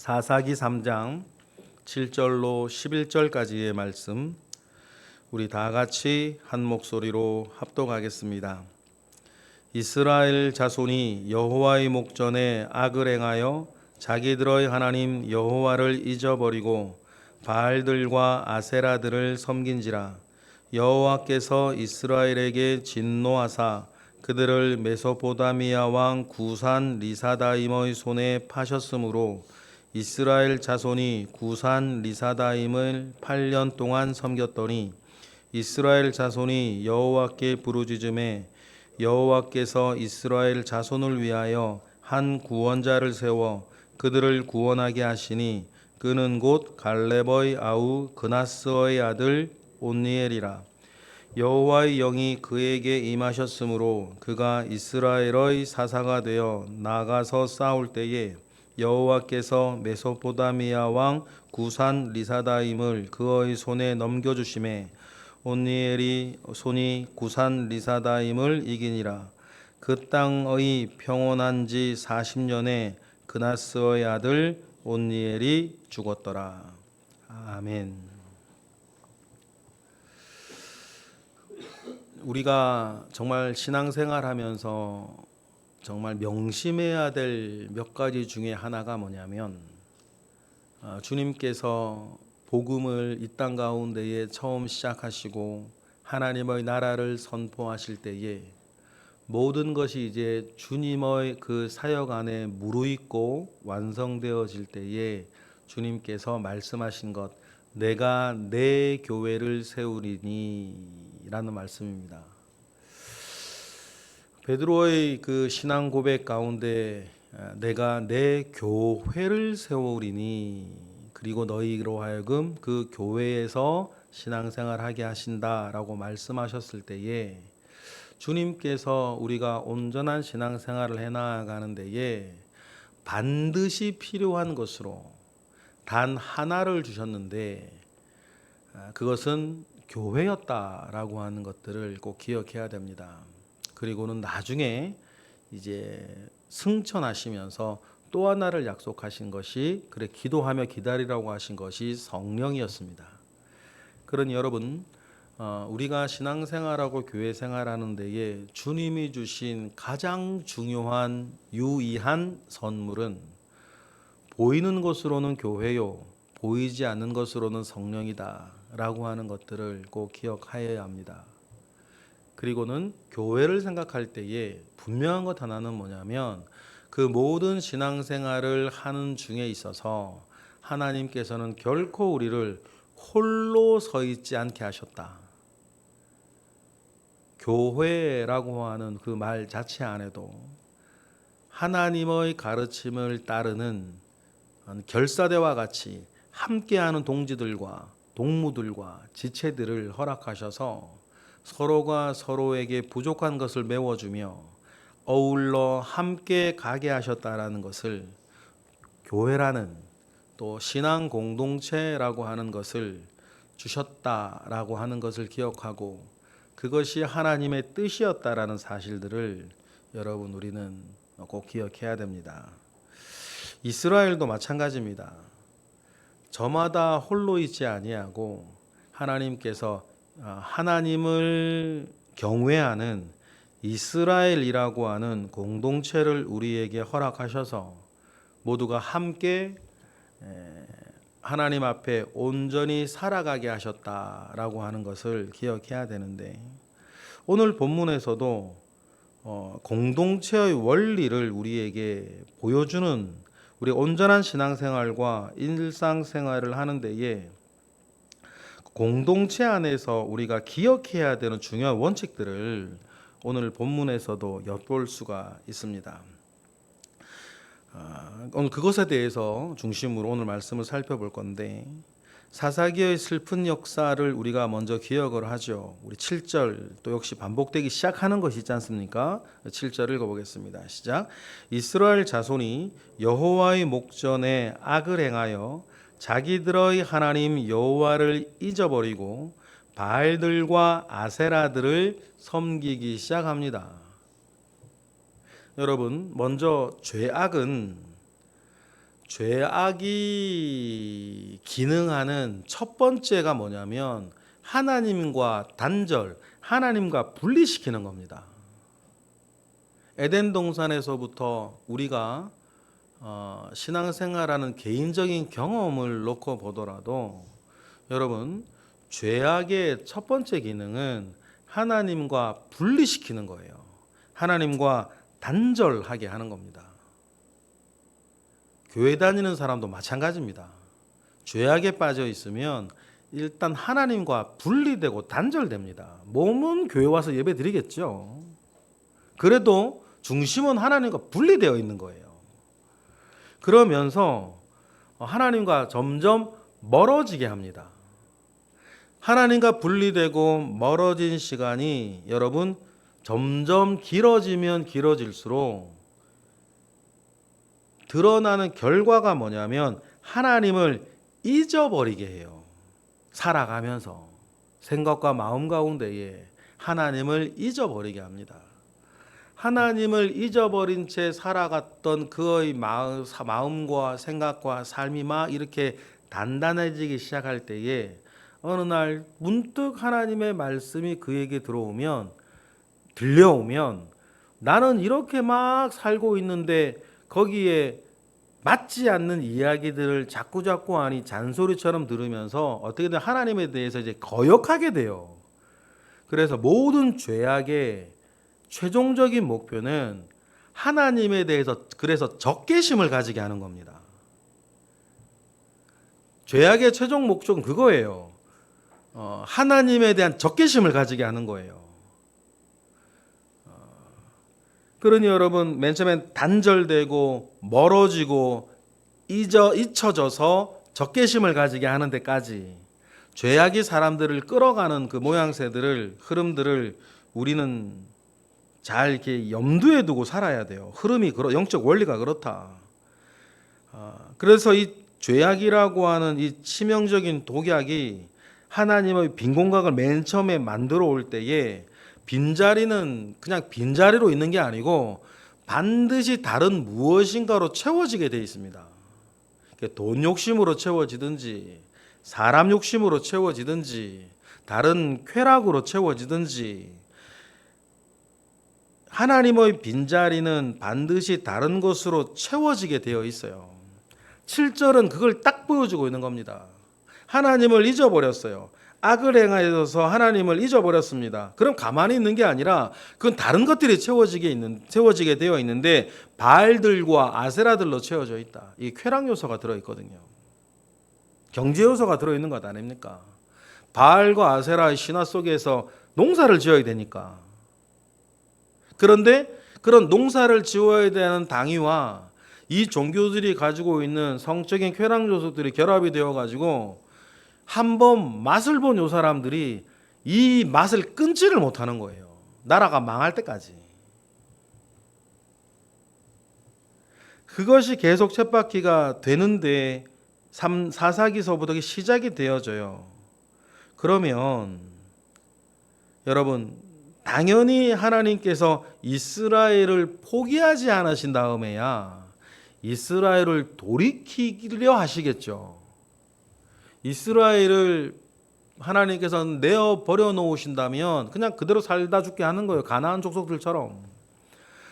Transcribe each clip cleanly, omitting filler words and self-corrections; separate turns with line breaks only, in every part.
사사기 3장 7절로 11절까지의 말씀 우리 다 같이 한 목소리로 합독하겠습니다. 이스라엘 자손이 여호와의 목전에 악을 행하여 자기들의 하나님 여호와를 잊어버리고 바알들과 아세라들을 섬긴지라. 여호와께서 이스라엘에게 진노하사 그들을 메소포다미아 왕 구산 리사다임의 손에 파셨으므로 이스라엘 자손이 구산 리사다임을 8년 동안 섬겼더니 이스라엘 자손이 여호와께 부르짖음에 여호와께서 이스라엘 자손을 위하여 한 구원자를 세워 그들을 구원하게 하시니 그는 곧 갈렙의 아우 그나스의 아들 온니엘이라. 여호와의 영이 그에게 임하셨으므로 그가 이스라엘의 사사가 되어 나가서 싸울 때에 여호와께서 메소포다미아 왕 구산 리사다임을 그의 손에 넘겨주심에 온니엘이 손이 구산 리사다임을 이기니라. 그 땅의 평온한 지 40년에 그나스의 아들 온니엘이 죽었더라. 아멘. 우리가 정말 신앙생활하면서 정말 명심해야 될 몇 가지 중에 하나가 뭐냐면 주님께서 복음을 이 땅 가운데에 처음 시작하시고 하나님의 나라를 선포하실 때에 모든 것이 이제 주님의 그 사역 안에 무르익고 완성되어질 때에 주님께서 말씀하신 것, 내가 내 교회를 세우리니 라는 말씀입니다. 베드로의 그 신앙 고백 가운데 내가 내 교회를 세우리니 그리고 너희로 하여금 그 교회에서 신앙생활하게 하신다라고 말씀하셨을 때에 주님께서 우리가 온전한 신앙생활을 해나가는 데에 반드시 필요한 것으로 단 하나를 주셨는데 그것은 교회였다라고 하는 것들을 꼭 기억해야 됩니다. 그리고는 나중에 이제 승천하시면서 또 하나를 약속하신 것이 그래 기도하며 기다리라고 하신 것이 성령이었습니다. 그러니 여러분 우리가 신앙생활하고 교회생활하는 데에 주님이 주신 가장 중요한 유의한 선물은 보이는 것으로는 교회요 보이지 않는 것으로는 성령이다 라고 하는 것들을 꼭 기억하여야 합니다. 그리고는 교회를 생각할 때에 분명한 것 하나는 뭐냐면 그 모든 신앙생활을 하는 중에 있어서 하나님께서는 결코 우리를 홀로 서 있지 않게 하셨다. 교회라고 하는 그 말 자체 안에도 하나님의 가르침을 따르는 결사대와 같이 함께하는 동지들과 동무들과 지체들을 허락하셔서 서로가 서로에게 부족한 것을 메워주며 어울러 함께 가게 하셨다라는 것을 교회라는 또 신앙 공동체라고 하는 것을 주셨다라고 하는 것을 기억하고 그것이 하나님의 뜻이었다라는 사실들을 여러분 우리는 꼭 기억해야 됩니다. 이스라엘도 마찬가지입니다. 저마다 홀로 있지 아니하고 하나님께서 하나님을 경외하는 이스라엘이라고 하는 공동체를 우리에게 허락하셔서 모두가 함께 하나님 앞에 온전히 살아가게 하셨다라고 하는 것을 기억해야 되는데 오늘 본문에서도 공동체의 원리를 우리에게 보여주는 우리 온전한 신앙생활과 일상생활을 하는 데에 공동체 안에서 우리가 기억해야 되는 중요한 원칙들을 오늘 본문에서도 엿볼 수가 있습니다. 오늘 그것에 대해서 중심으로 오늘 말씀을 살펴볼 건데 사사기의 슬픈 역사를 우리가 먼저 기억을 하죠. 우리 7절 또 역시 반복되기 시작하는 것이 있지 않습니까? 7절 읽어보겠습니다. 시작. 이스라엘 자손이 여호와의 목전에 악을 행하여 자기들의 하나님 여호와를 잊어버리고 바알들과 아세라들을 섬기기 시작합니다. 여러분 먼저 죄악은 죄악이 기능하는 첫 번째가 뭐냐면 하나님과 단절, 하나님과 분리시키는 겁니다. 에덴 동산에서부터 우리가 신앙생활하는 개인적인 경험을 놓고 보더라도 여러분, 죄악의 첫 번째 기능은 하나님과 분리시키는 거예요. 하나님과 단절하게 하는 겁니다. 교회 다니는 사람도 마찬가지입니다. 죄악에 빠져 있으면 일단 하나님과 분리되고 단절됩니다. 몸은 교회 와서 예배 드리겠죠. 그래도 중심은 하나님과 분리되어 있는 거예요. 그러면서 하나님과 점점 멀어지게 합니다. 하나님과 분리되고 멀어진 시간이 여러분 점점 길어지면 길어질수록 드러나는 결과가 뭐냐면 하나님을 잊어버리게 해요. 살아가면서 생각과 마음 가운데에 하나님을 잊어버리게 합니다. 하나님을 잊어버린 채 살아갔던 그의 마음과 생각과 삶이 막 이렇게 단단해지기 시작할 때에 어느 날 문득 하나님의 말씀이 그에게 들려오면 나는 이렇게 막 살고 있는데 거기에 맞지 않는 이야기들을 자꾸자꾸 하니 잔소리처럼 들으면서 어떻게든 하나님에 대해서 이제 거역하게 돼요. 그래서 모든 죄악의 최종적인 목표는 하나님에 대해서 그래서 적개심을 가지게 하는 겁니다. 죄악의 최종 목적은 그거예요. 하나님에 대한 적개심을 가지게 하는 거예요. 그러니 여러분 맨 처음엔 단절되고 멀어지고 잊혀져서 적개심을 가지게 하는 데까지 죄악이 사람들을 끌어가는 그 모양새들을 흐름들을 우리는 잘 이렇게 염두에 두고 살아야 돼요. 흐름이 영적 원리가 그렇다. 그래서 이 죄악이라고 하는 이 치명적인 독약이 하나님의 빈 공간을 맨 처음에 만들어 올 때에 빈자리는 그냥 빈자리로 있는 게 아니고 반드시 다른 무엇인가로 채워지게 되어 있습니다. 돈 욕심으로 채워지든지 사람 욕심으로 채워지든지 다른 쾌락으로 채워지든지 하나님의 빈자리는 반드시 다른 것으로 채워지게 되어 있어요. 7절은 그걸 딱 보여주고 있는 겁니다. 하나님을 잊어버렸어요. 악을 행하여서 하나님을 잊어버렸습니다. 그럼 가만히 있는 게 아니라 그건 다른 것들이 채워지게 되어 있는데 바알들과 아세라들로 채워져 있다. 이 쾌락 요소가 들어있거든요. 경제 요소가 들어있는 것 아닙니까? 바알과 아세라의 신화 속에서 농사를 지어야 되니까. 그런데 그런 농사를 지어야 되는 당위와 이 종교들이 가지고 있는 성적인 쾌락 요소들이 결합이 되어가지고 한번 맛을 본 요 사람들이 이 맛을 끊지를 못하는 거예요. 나라가 망할 때까지. 그것이 계속 쳇바퀴가 되는데 사사기서부터 시작이 되어져요. 그러면 여러분 당연히 하나님께서 이스라엘을 포기하지 않으신 다음에야 이스라엘을 돌이키려 하시겠죠. 이스라엘을 하나님께서는 내어 버려 놓으신다면 그냥 그대로 살다 죽게 하는 거예요. 가나안 족속들처럼.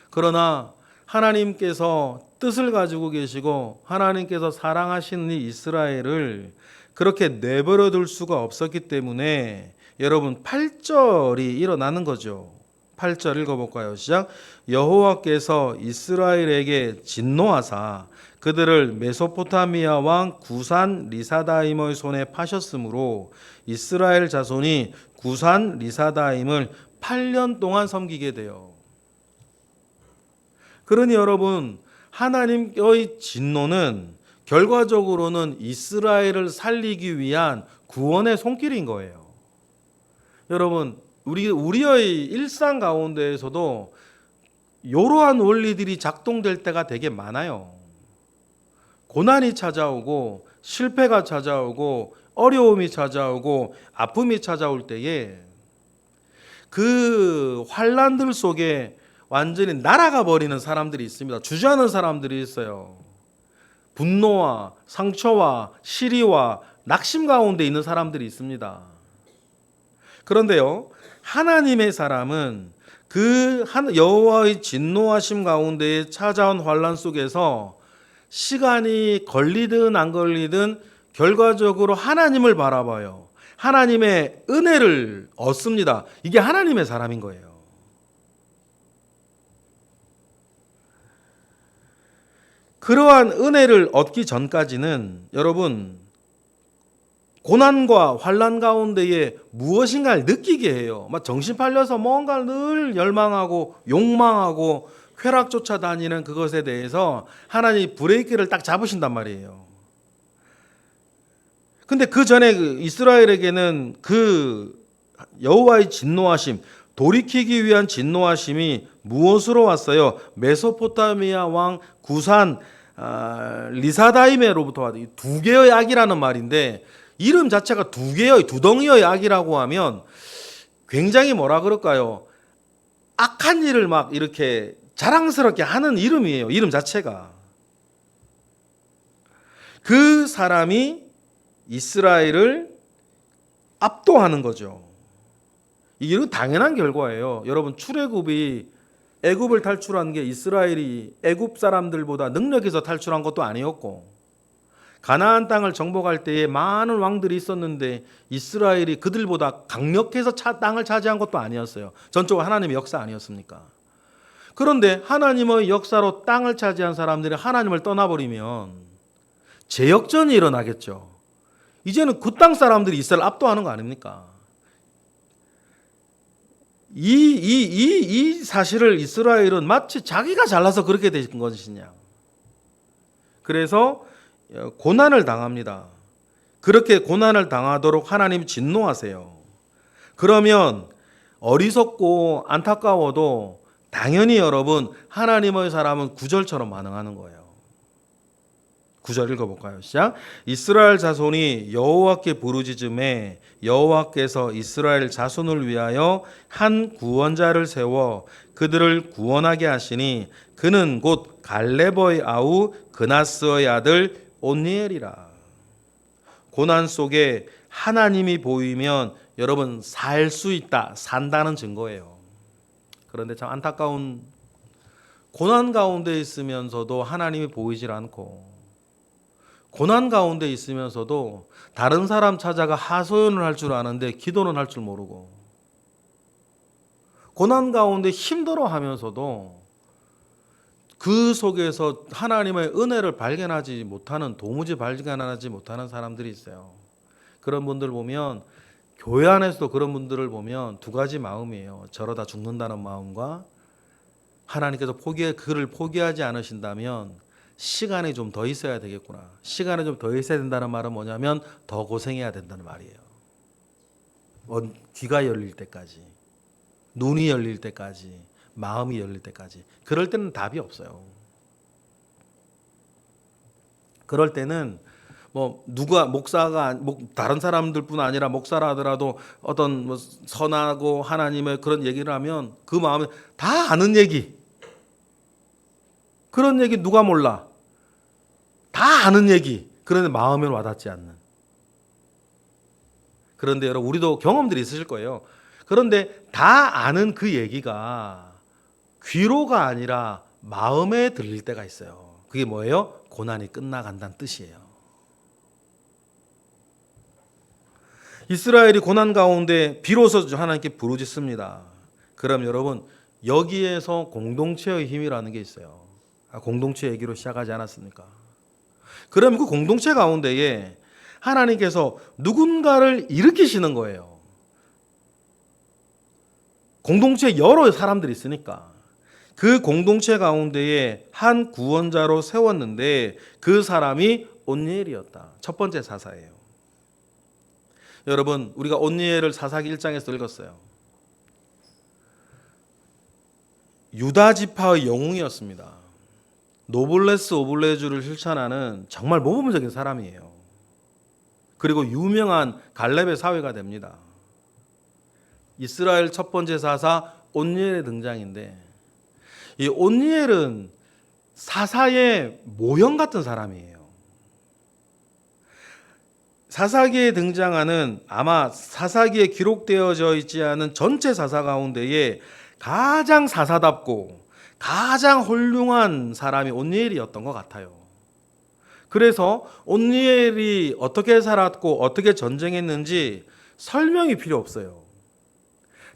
그러나 하나님께서 뜻을 가지고 계시고 하나님께서 사랑하시는 이 이스라엘을 그렇게 내버려 둘 수가 없었기 때문에 여러분 8절이 일어나는 거죠. 8절 읽어볼까요? 시작. 여호와께서 이스라엘에게 진노하사 그들을 메소포타미아 왕 구산 리사다임의 손에 파셨으므로 이스라엘 자손이 구산 리사다임을 8년 동안 섬기게 돼요. 그러니 여러분 하나님의 진노는 결과적으로는 이스라엘을 살리기 위한 구원의 손길인 거예요. 여러분 우리의 일상 가운데에서도 이러한 원리들이 작동될 때가 되게 많아요. 고난이 찾아오고 실패가 찾아오고 어려움이 찾아오고 아픔이 찾아올 때에 그 환난들 속에 완전히 날아가 버리는 사람들이 있습니다. 주저하는 사람들이 있어요. 분노와 상처와 시리와 낙심 가운데 있는 사람들이 있습니다. 그런데요, 하나님의 사람은 그 여호와의 진노하심 가운데 찾아온 환난 속에서 시간이 걸리든 안 걸리든 결과적으로 하나님을 바라봐요. 하나님의 은혜를 얻습니다. 이게 하나님의 사람인 거예요. 그러한 은혜를 얻기 전까지는 여러분 고난과 환난 가운데에 무엇인가를 느끼게 해요. 막 정신 팔려서 뭔가 늘 열망하고 욕망하고 쾌락 쫓아다니는 그것에 대해서 하나님이 브레이크를 딱 잡으신단 말이에요. 근데 그 전에 이스라엘에게는 그 여호와의 진노하심, 돌이키기 위한 진노하심이 무엇으로 왔어요? 메소포타미아 왕 구산 리사다임에로부터 왔어요. 두 개의 악이라는 말인데 이름 자체가 두 덩이의 악이라고 하면 굉장히 뭐라 그럴까요? 악한 일을 막 이렇게 자랑스럽게 하는 이름이에요. 이름 자체가. 그 사람이 이스라엘을 압도하는 거죠. 이게 당연한 결과예요. 여러분 출애굽이 애굽을 탈출한 게 이스라엘이 애굽 사람들보다 능력해서 탈출한 것도 아니었고 가나안 땅을 정복할 때에 많은 왕들이 있었는데 이스라엘이 그들보다 강력해서 땅을 차지한 것도 아니었어요. 전적으로 하나님의 역사 아니었습니까? 그런데 하나님의 역사로 땅을 차지한 사람들이 하나님을 떠나버리면 재역전이 일어나겠죠. 이제는 그 땅 사람들이 이스라엘을 압도하는 거 아닙니까? 이 사실을 이스라엘은 마치 자기가 잘나서 그렇게 된 것이냐. 그래서 고난을 당합니다. 그렇게 고난을 당하도록 하나님 진노하세요. 그러면 어리석고 안타까워도 당연히 여러분 하나님의 사람은 구절처럼 반응하는 거예요. 9절 읽어볼까요? 시작. 이스라엘 자손이 여호와께 부르짖음에 여호와께서 이스라엘 자손을 위하여 한 구원자를 세워 그들을 구원하게 하시니 그는 곧 갈레버의 아우 그나스의 아들 온니엘이라. 고난 속에 하나님이 보이면 여러분 살 수 있다, 산다는 증거예요. 그런데 참 안타까운 고난 가운데 있으면서도 하나님이 보이질 않고 고난 가운데 있으면서도 다른 사람 찾아가 하소연을 할 줄 아는데 기도는 할 줄 모르고 고난 가운데 힘들어하면서도 그 속에서 하나님의 은혜를 발견하지 못하는 도무지 발견하지 못하는 사람들이 있어요. 그런 분들 보면 교회 안에서도 그런 분들을 보면 두 가지 마음이에요. 저러다 죽는다는 마음과 하나님께서 그를 포기하지 않으신다면 시간이 좀 더 있어야 되겠구나. 시간이 좀 더 있어야 된다는 말은 뭐냐면 더 고생해야 된다는 말이에요. 귀가 열릴 때까지, 눈이 열릴 때까지, 마음이 열릴 때까지. 그럴 때는 답이 없어요. 그럴 때는 뭐 누가 목사가 다른 사람들뿐 아니라 목사라 하더라도 어떤 뭐 선하고 하나님의 그런 얘기를 하면 그 마음에 다 아는 얘기. 그런 얘기 누가 몰라? 다 아는 얘기. 그런데 마음에 와닿지 않는. 그런데 여러분 우리도 경험들이 있으실 거예요. 그런데 다 아는 그 얘기가 귀로가 아니라 마음에 들릴 때가 있어요. 그게 뭐예요? 고난이 끝나간다는 뜻이에요. 이스라엘이 고난 가운데 비로소 하나님께 부르짖습니다. 그럼 여러분 여기에서 공동체의 힘이라는 게 있어요. 공동체 얘기로 시작하지 않았습니까? 그럼 그 공동체 가운데에 하나님께서 누군가를 일으키시는 거예요. 공동체에 여러 사람들이 있으니까 그 공동체 가운데에 한 구원자로 세웠는데 그 사람이 온니엘이었다. 첫 번째 사사예요. 여러분 우리가 온니엘을 사사기 1장에서 읽었어요. 유다 지파의 영웅이었습니다. 노블레스 오블레주를 실천하는 정말 모범적인 사람이에요. 그리고 유명한 갈렙의 사회가 됩니다. 이스라엘 첫 번째 사사 온니엘의 등장인데 이 온니엘은 사사의 모형 같은 사람이에요. 사사기에 등장하는 아마 사사기에 기록되어져 있지 않은 전체 사사 가운데에 가장 사사답고 가장 훌륭한 사람이 온니엘이었던 것 같아요. 그래서 온니엘이 어떻게 살았고 어떻게 전쟁했는지 설명이 필요 없어요.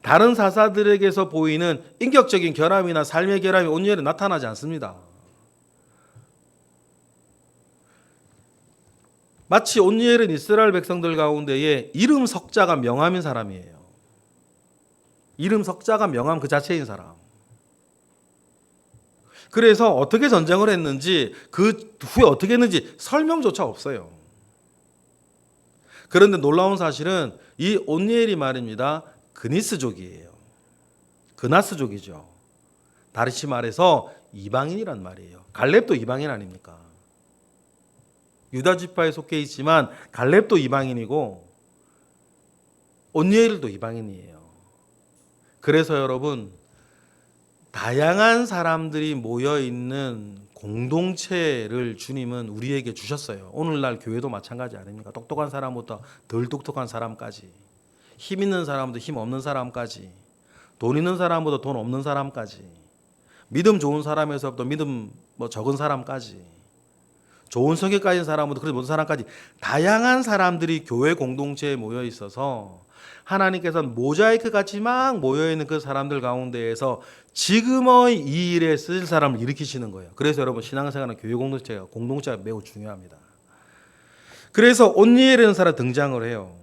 다른 사사들에게서 보이는 인격적인 결함이나 삶의 결함이 온니엘에 나타나지 않습니다. 마치 온니엘은 이스라엘 백성들 가운데에 이름 석자가 명함인 사람이에요. 이름 석자가 명함 그 자체인 사람. 그래서 어떻게 전쟁을 했는지 그 후에 어떻게 했는지 설명조차 없어요. 그런데 놀라운 사실은 이 온니엘이 말입니다. 그니스족이에요. 그나스족이죠. 다시 말해서 이방인이란 말이에요. 갈렙도 이방인 아닙니까? 유다 지파에 속해 있지만 갈렙도 이방인이고 온니엘도 이방인이에요. 그래서 여러분, 다양한 사람들이 모여 있는 공동체를 주님은 우리에게 주셨어요. 오늘날 교회도 마찬가지 아닙니까? 똑똑한 사람부터 덜 똑똑한 사람까지, 힘 있는 사람부터 힘 없는 사람까지, 돈 있는 사람보다 돈 없는 사람까지, 믿음 좋은 사람에서부터 믿음 적은 사람까지, 좋은 성격 가진 사람부터 그런 모든 사람까지 다양한 사람들이 교회 공동체에 모여 있어서 하나님께서는 모자이크 같이 막 모여 있는 그 사람들 가운데에서 지금의 이 일에 쓰일 사람을 일으키시는 거예요. 그래서 여러분, 신앙생활은 교회 공동체가 매우 중요합니다. 그래서 온니엘이라는 사람이 등장을 해요.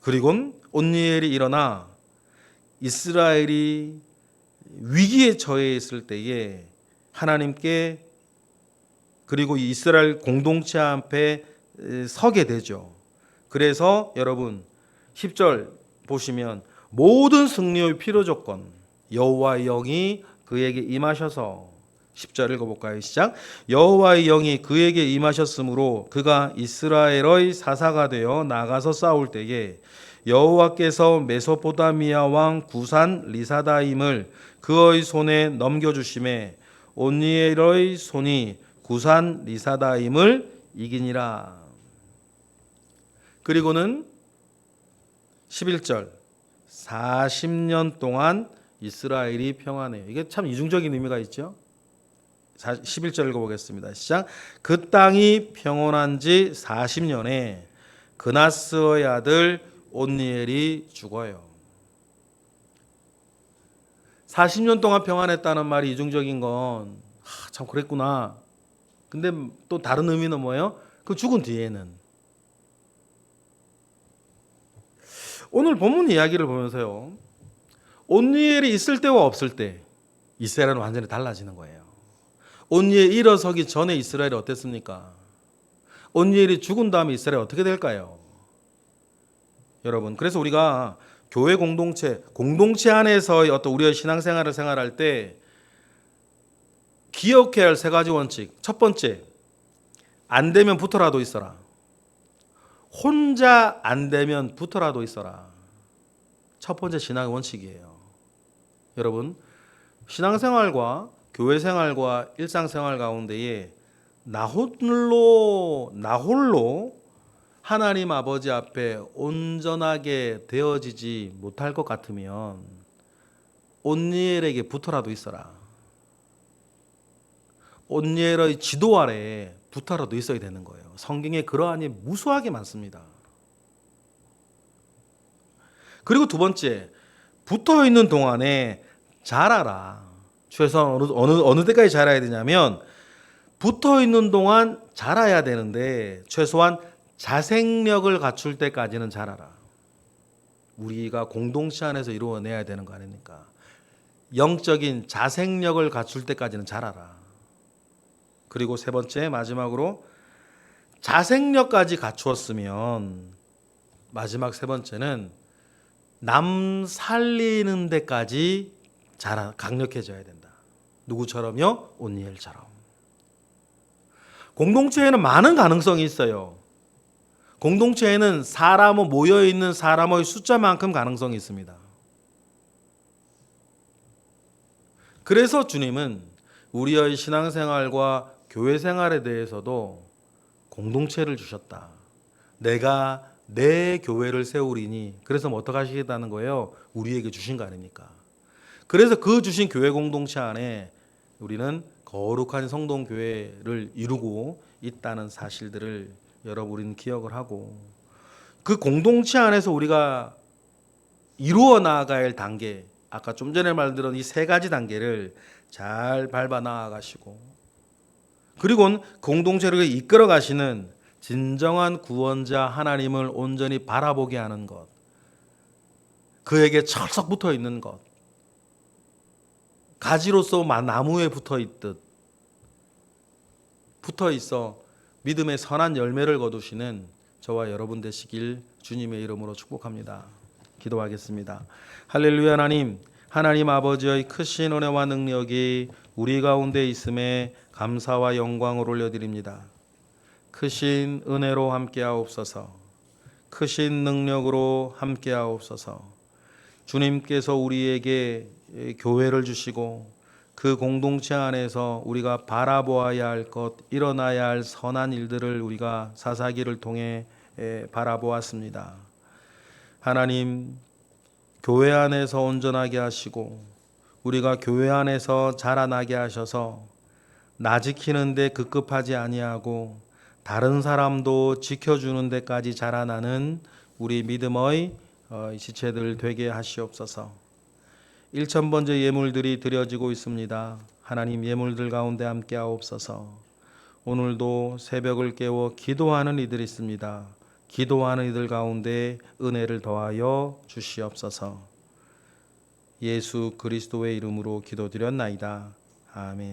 그리고 온니엘이 일어나 이스라엘이 위기에 처해 있을 때에 하나님께 그리고 이스라엘 공동체 앞에 서게 되죠. 그래서 여러분 10절 보시면 모든 승리의 필요 조건 여호와의 영이 그에게 임하셔서 10절 읽어볼까요? 시작. 여호와의 영이 그에게 임하셨으므로 그가 이스라엘의 사사가 되어 나가서 싸울 때에 여호와께서 메소포타미아 왕 구산 리사다임을 그의 손에 넘겨주심에 온니엘의 손이 구산 리사다임을 이기니라. 그리고는 11절 40년 동안 이스라엘이 평안해요. 이게 참 이중적인 의미가 있죠. 11절 읽어보겠습니다. 시작. 그 땅이 평온한 지 40년에 그나스의 아들 온니엘이 죽어요. 40년 동안 평안했다는 말이 이중적인 건 참 그랬구나. 근데 또 다른 의미는 뭐예요? 그 죽은 뒤에는. 오늘 본문 이야기를 보면서요, 온니엘이 있을 때와 없을 때 이스라엘은 완전히 달라지는 거예요. 온니엘이 일어서기 전에 이스라엘이 어땠습니까? 온니엘이 죽은 다음에 이스라엘이 어떻게 될까요? 여러분, 그래서 우리가 교회 공동체 안에서의 어떤 우리의 신앙생활을 생활할 때 기억해야 할 세 가지 원칙. 첫 번째, 안 되면 붙어라도 있어라. 혼자 안 되면 붙어라도 있어라. 첫 번째 신앙의 원칙이에요. 여러분, 신앙생활과 교회생활과 일상생활 가운데에 나 홀로 하나님 아버지 앞에 온전하게 되어지지 못할 것 같으면 온니엘에게 붙어라도 있어라. 온니엘의 지도 아래에 붙어라도 있어야 되는 거예요. 성경에 그러하니 무수하게 많습니다. 그리고 두 번째, 붙어 있는 동안에 자라라. 최소한 어느 때까지 자라야 되냐면 붙어 있는 동안 자라야 되는데 최소한 자생력을 갖출 때까지는 자라라. 우리가 공동체 안에서 이루어내야 되는 거 아닙니까? 영적인 자생력을 갖출 때까지는 자라라. 그리고 세 번째, 마지막으로 자생력까지 갖추었으면 마지막 세 번째는 남 살리는 데까지 강력해져야 된다. 누구처럼요? 온니엘처럼. 공동체에는 많은 가능성이 있어요. 공동체에는 모여있는 사람의 숫자만큼 가능성이 있습니다. 그래서 주님은 우리의 신앙생활과 교회 생활에 대해서도 공동체를 주셨다. 내가 내 교회를 세우리니. 그래서 뭐 어떻게 하시겠다는 거예요? 우리에게 주신 거 아닙니까? 그래서 그 주신 교회 공동체 안에 우리는 거룩한 성동교회를 이루고 있다는 사실들을 여러분 우리는 기억을 하고, 그 공동체 안에서 우리가 이루어 나아가야 할 단계, 아까 좀 전에 말드린 이 세 가지 단계를 잘 밟아 나아가시고, 그리고 공동체를 이끌어 가시는 진정한 구원자 하나님을 온전히 바라보게 하는 것, 그에게 철썩 붙어 있는 것, 가지로서 나무에 붙어 있듯 붙어 있어 믿음의 선한 열매를 거두시는 저와 여러분 되시길 주님의 이름으로 축복합니다. 기도하겠습니다. 할렐루야. 하나님 아버지의 크신 은혜와 능력이 우리 가운데 있음에 감사와 영광을 올려드립니다. 크신 은혜로 함께하옵소서. 크신 능력으로 함께하옵소서. 주님께서 우리에게 교회를 주시고 그 공동체 안에서 우리가 바라보아야 할 것, 일어나야 할 선한 일들을 우리가 사사기를 통해 바라보았습니다. 하나님, 교회 안에서 온전하게 하시고 우리가 교회 안에서 자라나게 하셔서 나 지키는데 급급하지 아니하고 다른 사람도 지켜주는 데까지 자라나는 우리 믿음의 지체들 되게 하시옵소서. 1,000번째 예물들이 드려지고 있습니다. 하나님, 예물들 가운데 함께 하옵소서. 오늘도 새벽을 깨워 기도하는 이들이 있습니다. 기도하는 이들 가운데 은혜를 더하여 주시옵소서. 예수 그리스도의 이름으로 기도드렸나이다. 아멘.